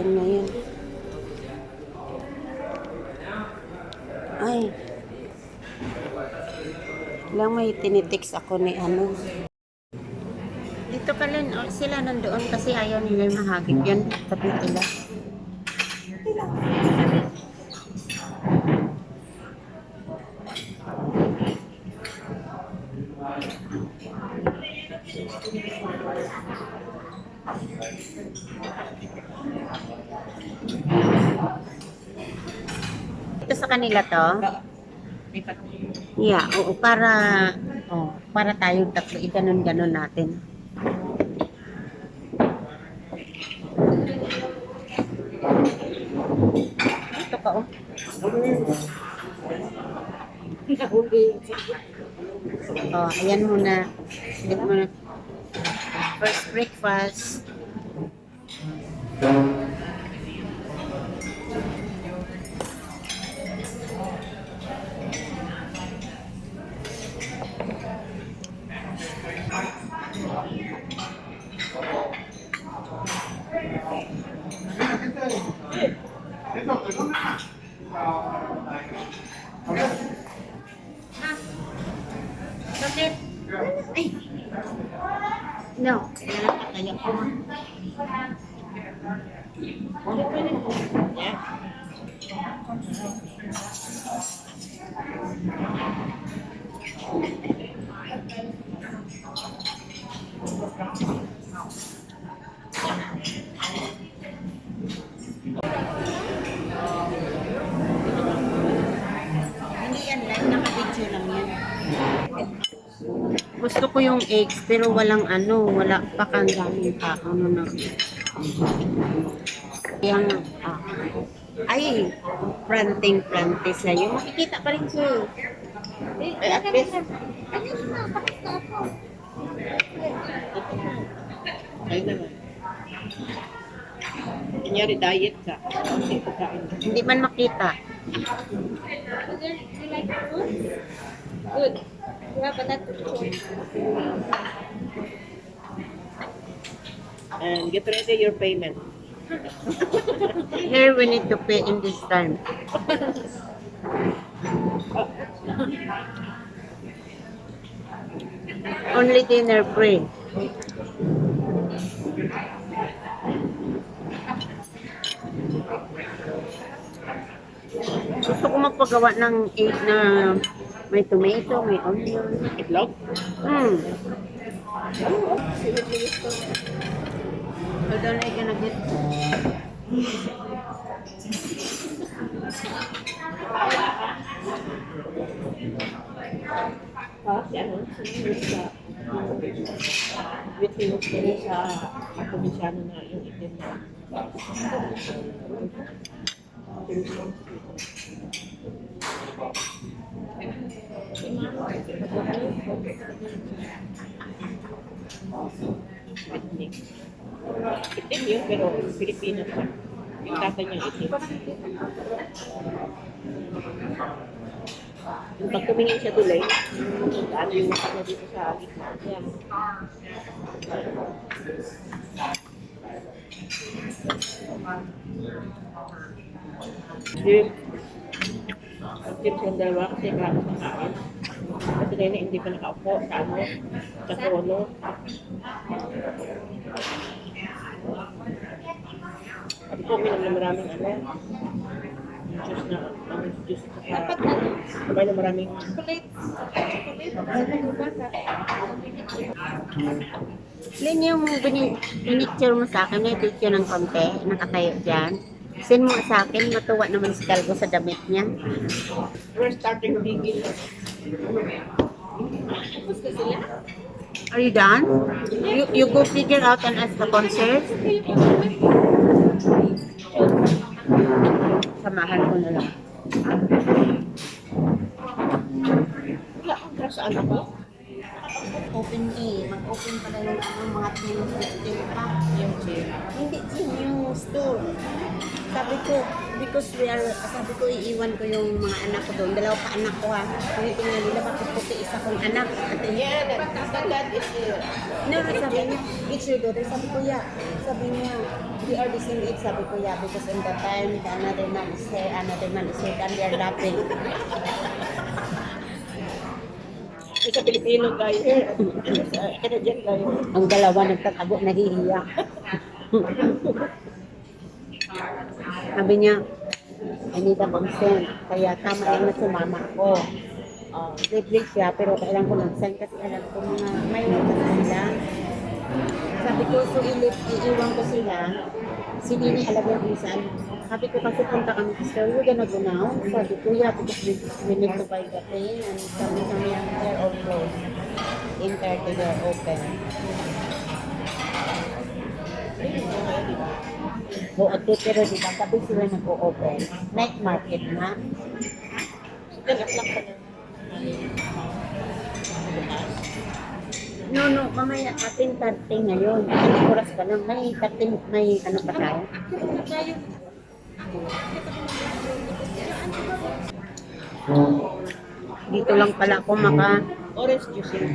pagkain ngayon. Ay, lang may tinitext ako ni ano. Dito ka rin, sila nandoon kasi ayaw nila mahagip yan. Tabi nila. Ito sa kanila to? Yeah, oo, para tayong tatlo, iganon-ganon natin. Ito ka, oh. Oh, ayan muna. Ayan muna. First breakfast. Bakit? Ay! No. Kaya ko. Hindi yan live, naka-video lang yan. Gusto ko yung eggs, pero walang ano, wala pa kang daming pa. Ano na. Yang, ay, planting sa'yo. Makikita pa rin sa'yo. Ay, at least. Ay naman. Kunyari diet ka. Hindi man makita. Good. Yeah, but that's And get ready your payment. Here we need to pay in this time. Only dinner free. Gusto ko magpagawa ng egg na may tomato, may onion. Itlog? Hold on, I'm gonna get... Ano? With minutes ka rin sa provinsyano na yung itim na. Itim yun, pero Pilipino siya. Yung tatay niya itim. Yung pag tumingin siya tuloy, ano yung mata niya dito sa gitna. Yan. Tip sa dalawa kasi kaya sa kain. Kasi nila hindi pa nakaupo sa ano, sa tono. At po, minum na maraming ano. Juice na, juice dapat na, sabay na maraming chocolate. Lin, yung pinicture mo sa akin, may picture ng konti, nakatayo dyan. Send mo sa akin, matuwa naman si Calvo sa damit niya. we're starting biggie. Tapos na sila. Are you done? You go figure out and ask the concert. Samahan ko na lang. Wala akong crush sa anak ko. Open mag-open pala yung mga team pa. Yung chair. Hindi, yung store. Sabi ko, because sabi ko iiwan ko yung mga anak ko doon. Dalawa pa anak ko ha. Tinitingnan nila bakit puti isa kong anak. At Yeah, that is no, sabi niya, it's your daughter. Sabi ko, yeah. Sabi niya, we are the same age. Sabi ko, yeah, because in that time, the another man is here, and they are laughing. sa Pilipino guys. Canadian guys. Ang dalawa nagtatago, nahihiya. Sabi niya, I need a consent. Kaya tama lang na sumama ako. Libre siya, pero kailangan ko ng-sign kasi alam ko mga may kasi sila. Sabi ko, so iiwan ko sila. Si Nini alam niya kung saan. Sabi ko kasi punta kami sa you're gonna go now. Sabi ko, yeah, because we need to buy the plane and sabi kami ang they're all closed. In 30 they're open. Okay, pero di ba, sabi sila nag-o-open. Night market na. Nag-aplak pa na. No, mamaya ating 30 ngayon. Anong oras pa lang? May 30, may ano pa tayo? Dito lang pala ako Orange juice yun.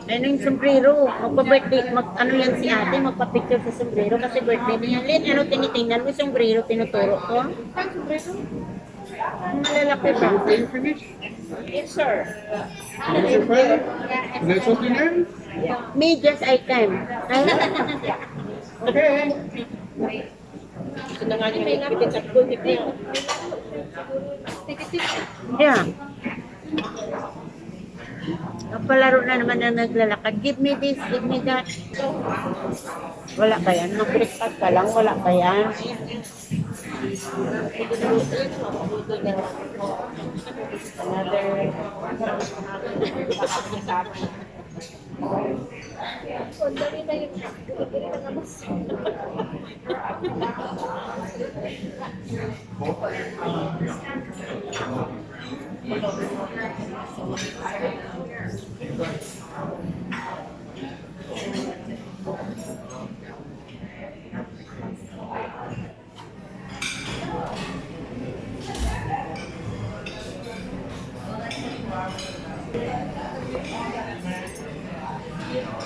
ano yung sombrero? Magpa-birthday, ano yan si ate, magpa-picture sa sombrero kasi birthday niya. Lin, ano tinitingnan mo yung sombrero, tinuturo ko? Ang malalaki ba? Yes, sir. There's something in? Me, just I can. Okay. Ito na nga yung nagpipit sa butik niya. Yeah. Kapalaro na naman na naglalakad. Give me this, give me that. Wala ba yan? Mag-breakfast ka lang, wala ba yan? Ang dami na yun. Hindi na nabas.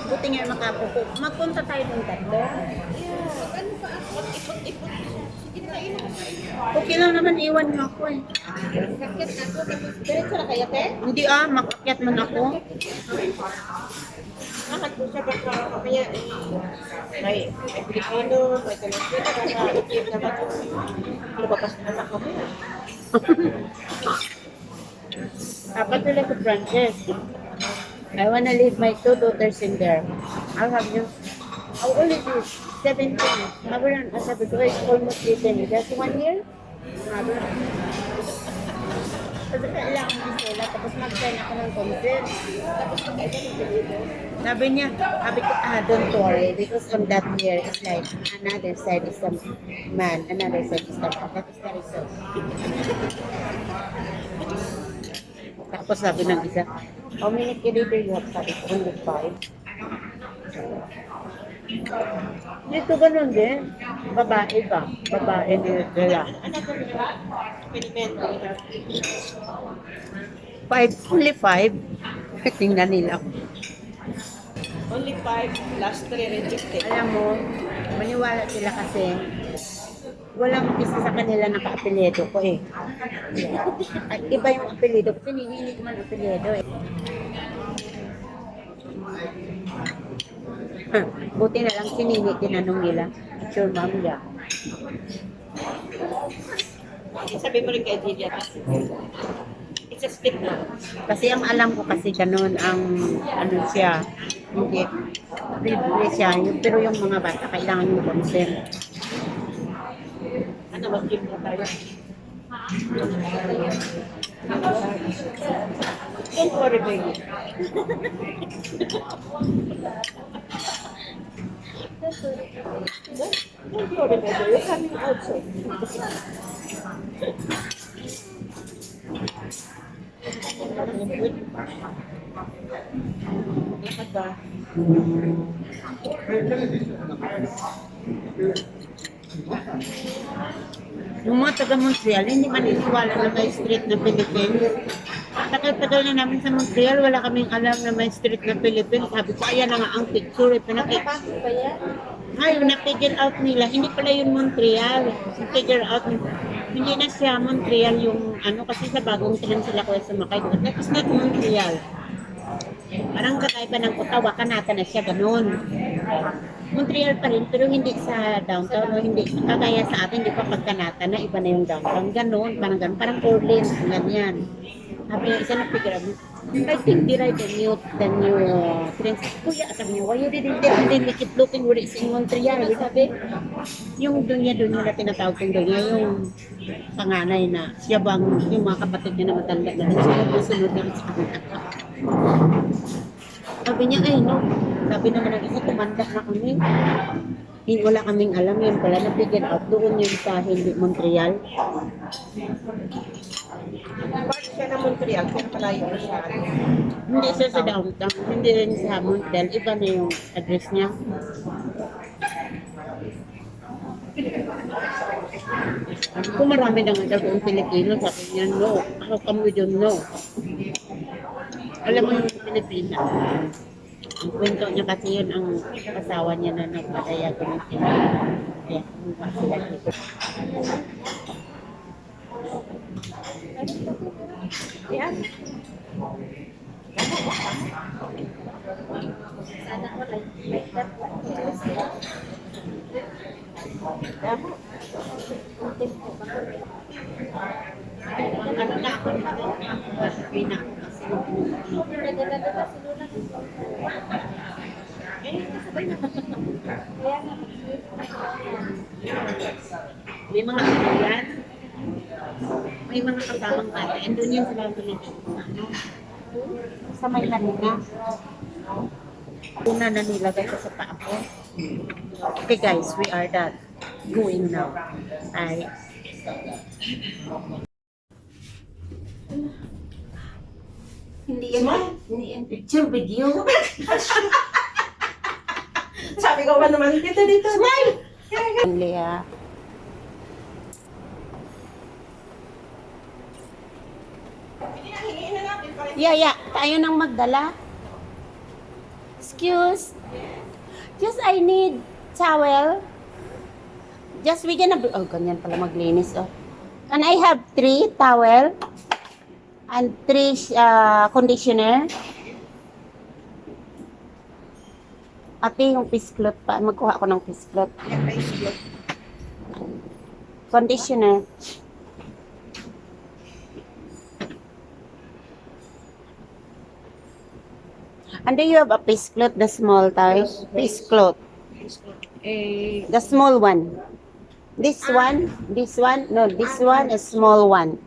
Buti nga makapupo. Magpunta tayo ng tatlo. Ano pa ako? Ipot-ipot. Sige na kayo na. Okay lang naman, iwan mo ako eh. Kakit ako. Tapos, diretso na kaya, te? Hindi makakyat man ako. Nakad ko siya basta kaya may Pilipino, may Pilipino, kaya ikip naman ko. Lumakas naman ako. Dapat sila sa Frances. I wanna leave my 2 daughters in there. I'll have you. How old is this? 17. Sabi ko, it's almost 18. Just 1 year? Sabi kailangan ko sila. Tapos mag-sign ako ng consent. Tapos sabi niya, don't worry. Because on that year, it's like, another side is the man, another side is the man. That is the result. Tapos sabi ng isa, how many kilometer you have? Sabi ko, 105. Dito ganun din. Babae ba? Babae din nila. Ano ba nila? Pilipino. 5, only 5. Tingnan nila. Only 5, last 3 rejected. Alam mo, maniwala sila kasi walang isa sa kanila naka-apelyido ko eh. At iba yung apelyido ko. Hindi ko man apelyido eh. Buti na lang si Nini, tinanong nila. It's your mom, yeah. Sabi mo rin kay Julia. It's a stick na. Kasi ang alam ko kasi ganun ang ano siya. Hindi. Libre siya. Pero yung mga bata kailangan yung consent. Ano, mag-give na tayo. Don't worry, baby. Don't worry, baby. You're coming outside. Lakad ba? Yung mga taga Montreal, hindi maniniwala na may street na Philippines. Tagal-tagal na namin sa Montreal, wala kaming alam na may street na Philippines. Sabi ko, ayan na nga ang picture. Nakapasok ba yan? Ngayon, na-figure out nila, hindi pala yun Montreal. Na-figure out, hindi na siya Montreal yung ano, kasi sa bagong tren sila kuya sumakay. That is not Montreal. Parang kakaiba ng Ottawa, Kanata na siya, ganun. Montreal pa rin, pero hindi sa downtown, o hindi, kagaya sa atin, di pa pagkanata na, iba na yung downtown, ganun, parang Orleans, ganyan. Sabi niya, isa na figure out, I think they write the new trains. Kuya, sabi niya, why you didn't keep looking where it's in Montreal? Sabi, yung dunya na tinatawag kong dunya, yung panganay na, siya bang, yung mga kapatid niya na matanda na, siya yung sunod na sa kanila. Sabi niya, ay no, sabi naman ng isa, tumanda na kami. Hindi, wala kaming alam yun pala, na-figure out doon yun sa hindi Montreal. Part siya ng Montreal, pero malayo na siya. Hindi siya sa downtown, hindi rin sa Montreal, iba na yung address niya. Kung marami na nga daw yung Pilipino, sabi niya, no. How come we don't know? Alam mo yung Pilipina. Ang kwento niya kasi yun ang asawa niya na nagpadaya ko ng Kaya, kung sila dito. Yan. Sana ko like that. Tama. Ano na ako na Pilipina. Nagdadala ka si Luna. Kaya nga. May mga ano yan. May mga kasamang bata. And doon yun sila sa may kanina. Una na nilagay ko sa paa ko. Okay guys, we are done. Going now. Ay. Hindi yan picture video. Sabi ko ba naman, dito. Smile! Leah. Hingin na natin. Yeah. Tayo nang magdala. Excuse. Just I need towel. Just we gonna... Oh, ganyan pala maglinis. Oh. Can I have 3 towel? And 3 conditioner? Ate, yung pisklot pa. Magkuha ako ng pisklot. Conditioner. And do you have a pisklot, the small type? Pisklot. The small one. This one? No, this one is small one.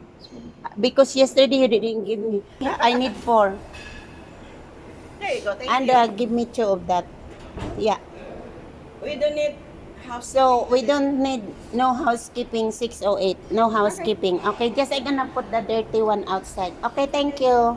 Because yesterday you didn't give me. I need 4. There you go, thank And you. give me 2 of that. Yeah. We don't need house. So we don't need no housekeeping 608. No housekeeping. Okay, just I'm gonna put the dirty one outside. Okay, thank you.